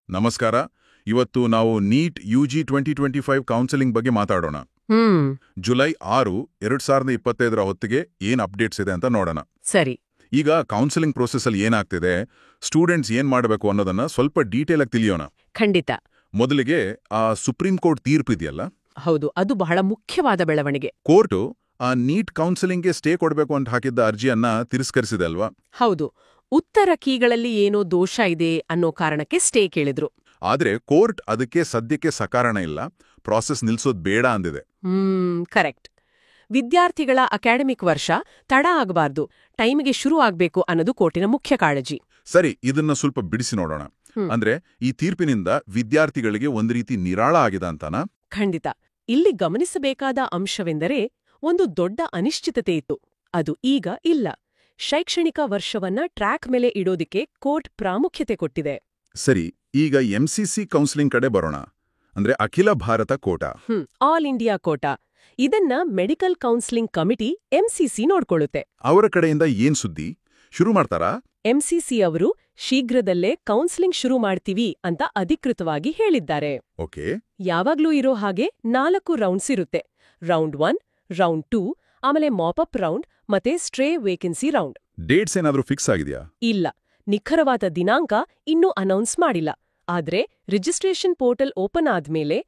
ನಮಸ್ಕಾರ. ಇವತ್ತು ನಾವು ನೀಟ್ ಯುಜಿ 2025 ಕೌನ್ಸೆಲಿಂಗ್ ಬಗ್ಗೆ ಮಾತಾಡೋಣ. ಜುಲೈ 6, 2025 ಹೊತ್ತಿಗೆ ಏನ್ ಅಪ್ಡೇಟ್ಸ್ ಇದೆ ಅಂತ ನೋಡೋಣ. ಸರಿ. ಈಗ ಕೌನ್ಸೆಲಿಂಗ್ ಪ್ರೋಸೆಸ್ ಅಲ್ಲಿ ಏನಾಗ್ತಿದೆ, ಸ್ಟೂಡೆಂಟ್ಸ್ ಏನ್ ಮಾಡಬೇಕು ಅನ್ನೋದನ್ನ ಸ್ವಲ್ಪ ಡೀಟೇಲ್ ಆಗಿ ತಿಳಿಯೋಣ. ಖಂಡಿತ. ಮೊದಲಿಗೆ ಆ ಸುಪ್ರೀಂ ಕೋರ್ಟ್ ತೀರ್ಪು ಇದೆಯಲ್ಲ, ಹೌದು, ಅದು ಬಹಳ ಮುಖ್ಯವಾದ ಬೆಳವಣಿಗೆ. ಕೋರ್ಟು ಆ ನೀಟ್ ಕೌನ್ಸೆಲಿಂಗ್ಗೆ ಸ್ಟೇ ಕೊಡಬೇಕು ಅಂತ ಹಾಕಿದ್ದ ಅರ್ಜಿಯನ್ನ ತಿರಸ್ಕರಿಸಿದೆ ಅಲ್ವಾ? ಹೌದು, ಉತ್ತರ ಕೀಗಳಲ್ಲಿ ಏನೋ ದೋಷ ಇದೆ ಅನ್ನೋ ಕಾರಣಕ್ಕೆ ಸ್ಟೇ ಕೇಳಿದ್ರು. ಆದ್ರೆ ಕೋರ್ಟ್ ಅದಕ್ಕೆ ಸದ್ಯಕ್ಕೆ ಸಕಾರಣ ಇಲ್ಲ, ಪ್ರಾಸೆಸ್ ನಿಲ್ಸೋದ್ ಬೇಡ ಅಂದಿದೆ. ಕರೆಕ್ಟ್. ವಿದ್ಯಾರ್ಥಿಗಳ ಅಕಾಡೆಮಿಕ್ ವರ್ಷ ತಡ ಆಗಬಾರ್ದು, ಟೈಮಿಗೆ ಶುರು ಆಗ್ಬೇಕು ಅನ್ನೋದು ಕೋರ್ಟಿನ ಮುಖ್ಯ ಕಾಳಜಿ. ಸರಿ, ಇದನ್ನ ಸ್ವಲ್ಪ ಬಿಡಿಸಿ ನೋಡೋಣ. ಅಂದ್ರೆ ಈ ತೀರ್ಪಿನಿಂದ ವಿದ್ಯಾರ್ಥಿಗಳಿಗೆ ಒಂದು ರೀತಿ ನಿರಾಳ ಆಗಿದೆ ಅಂತಾನಾ? ಖಂಡಿತ. ಇಲ್ಲಿ ಗಮನಿಸಬೇಕಾದ ಅಂಶವೆಂದರೆ, ಒಂದು ದೊಡ್ಡ ಅನಿಶ್ಚಿತತೆ ಇತ್ತು, ಅದು ಈಗ ಇಲ್ಲ. ಶೈಕ್ಷಣಿಕ ವರ್ಷವನ್ನ ಟ್ರ್ಯಾಕ್ ಮೇಲೆ ಇಡೋದಿಕ್ಕೆ ಕೋರ್ಟ್ ಪ್ರಾಮುಖ್ಯತೆ ಕೊಟ್ಟಿದೆ. ಸರಿ, ಈಗ ಎಂಸಿಸಿ ಕೌನ್ಸಿಲಿಂಗ್ ಕಡೆ ಬರೋಣ. ಅಂದ್ರೆ ಅಖಿಲ ಭಾರತ ಕೋಟಾ. All India quota. ಇದನ್ನ ಮೆಡಿಕಲ್ ಕೌನ್ಸಿಲಿಂಗ್ ಕಮಿಟಿ ಎಂಸಿಸಿ ನೋಡ್ಕೊಳ್ಳುತ್ತೆ. ಅವರ ಕಡೆಯಿಂದ ಏನ್ ಸುದ್ದಿ? ಶುರು ಮಾಡ್ತಾರಾ? ಎಂಸಿಸಿ ಅವರು ಶೀಘ್ರದಲ್ಲೇ ಕೌನ್ಸಿಲಿಂಗ್ ಶುರು ಮಾಡ್ತೀವಿ ಅಂತ ಅಧಿಕೃತವಾಗಿ ಹೇಳಿದ್ದಾರೆ. ಓಕೆ. ಯಾವಾಗ್ಲೂ ಇರೋ ಹಾಗೆ 4 ರೌಂಡ್ಸ್ ಇರುತ್ತೆ. ರೌಂಡ್ 1, ರೌಂಡ್ 2, ಆಮೇಲೆ ಮಾಪಪ್ ರೌಂಡ್ ಮತ್ತೆ ಸ್ಟ್ರೇ ವೇಕೆನ್ಸಿ ರೌಂಡ್. ಡೇಟ್ಸ್ ಏನಾದ್ರೂ ಫಿಕ್ಸ್ ಆಗಿದೆಯಾ? ಇಲ್ಲ, ನಿಖರವಾದ ದಿನಾಂಕ ಇನ್ನೂ ಅನೌನ್ಸ್ ಮಾಡಿಲ್ಲ. ಆದ್ರೆ ರಿಜಿಸ್ಟ್ರೇಷನ್ ಪೋರ್ಟಲ್ ಓಪನ್ ಆದ್ಮೇಲೆ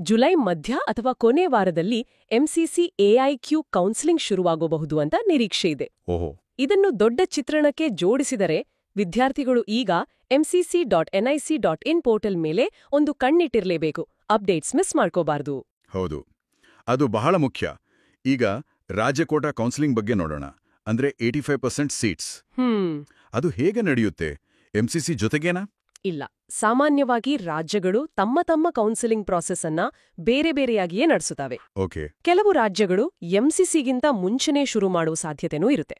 ಜುಲೈ ಮಧ್ಯ ಅಥವಾ ಕೊನೆ ವಾರದಲ್ಲಿ ಎಂಸಿಸಿ ಎಐಕ್ಯೂ ಕೌನ್ಸಿಲಿಂಗ್ ಶುರುವಾಗಬಹುದು ಅಂತ ನಿರೀಕ್ಷೆ ಇದೆ. ಓಹೋ. ಇದನ್ನು ದೊಡ್ಡ ಚಿತ್ರಣಕ್ಕೆ ಜೋಡಿಸಿದರೆ, ವಿದ್ಯಾರ್ಥಿಗಳು ಈಗ mcc.nic.in ಪೋರ್ಟಲ್ ಮೇಲೆ ಒಂದು ಕಣ್ಣಿಟ್ಟಿರ್ಲೇಬೇಕು. ಅಪ್ಡೇಟ್ಸ್ ಮಿಸ್ ಮಾಡ್ಕೋಬಾರ್ದು. ಹೌದು, ಅದು ಬಹಳ ಮುಖ್ಯ. ಈಗ ರಾಜ್ಯಕೋಟಾ ಕೌನ್ಸಿಲಿಂಗ್ ಬಗ್ಗೆ ನೋಡೋಣ. ಅಂದ್ರೆ 85% ಸೀಟ್ಸ್. ಅದು ಹೇಗೆ ನಡೆಯುತ್ತೆ? ಎಂಸಿಸಿ ಜೊತೆಗೇನಾ? ಇಲ್ಲ, ಸಾಮಾನ್ಯವಾಗಿ ರಾಜ್ಯಗಳು ತಮ್ಮ ತಮ್ಮ ಕೌನ್ಸಿಲಿಂಗ್ ಪ್ರಾಸೆಸ್ ಅನ್ನ ಬೇರೆ ಬೇರೆಯಾಗಿಯೇ ನಡೆಸುತ್ತವೆ. ಓಕೆ. ಕೆಲವು ರಾಜ್ಯಗಳು ಎಂಸಿಸಿಗಿಂತ ಮುಂಚೆನೇ ಶುರು ಮಾಡುವ ಸಾಧ್ಯತೆನೂ ಇರುತ್ತೆ.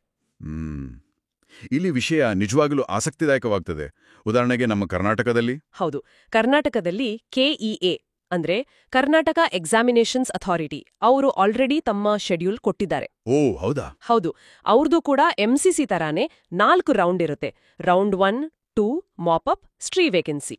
ಇಲ್ಲಿ ವಿಷಯ ನಿಜವಾಗಲೂ ಆಸಕ್ತಿದಾಯಕವಾಗ್ತದೆ. ಉದಾಹರಣೆಗೆ ನಮ್ಮ ಕರ್ನಾಟಕದಲ್ಲಿ? ಹೌದು, ಕರ್ನಾಟಕದಲ್ಲಿ ಕೆಇಎ ಅಂದ್ರೆ ಕರ್ನಾಟಕ ಎಕ್ಸಾಮಿನೇಷನ್ಸ್ ಅಥಾರಿಟಿ ಅವರು ಆಲ್ರೆಡಿ ತಮ್ಮ ಶೆಡ್ಯೂಲ್ ಕೊಟ್ಟಿದ್ದಾರೆ. ಓ ಹೌದಾ? ಹೌದು, ಅವ್ರದ್ದು ಕೂಡ ಎಂಸಿಸಿ ತರಾನೇ 4 ರೌಂಡ್ ಇರುತ್ತೆ. Round 1, 2 mop up, stray vacancy.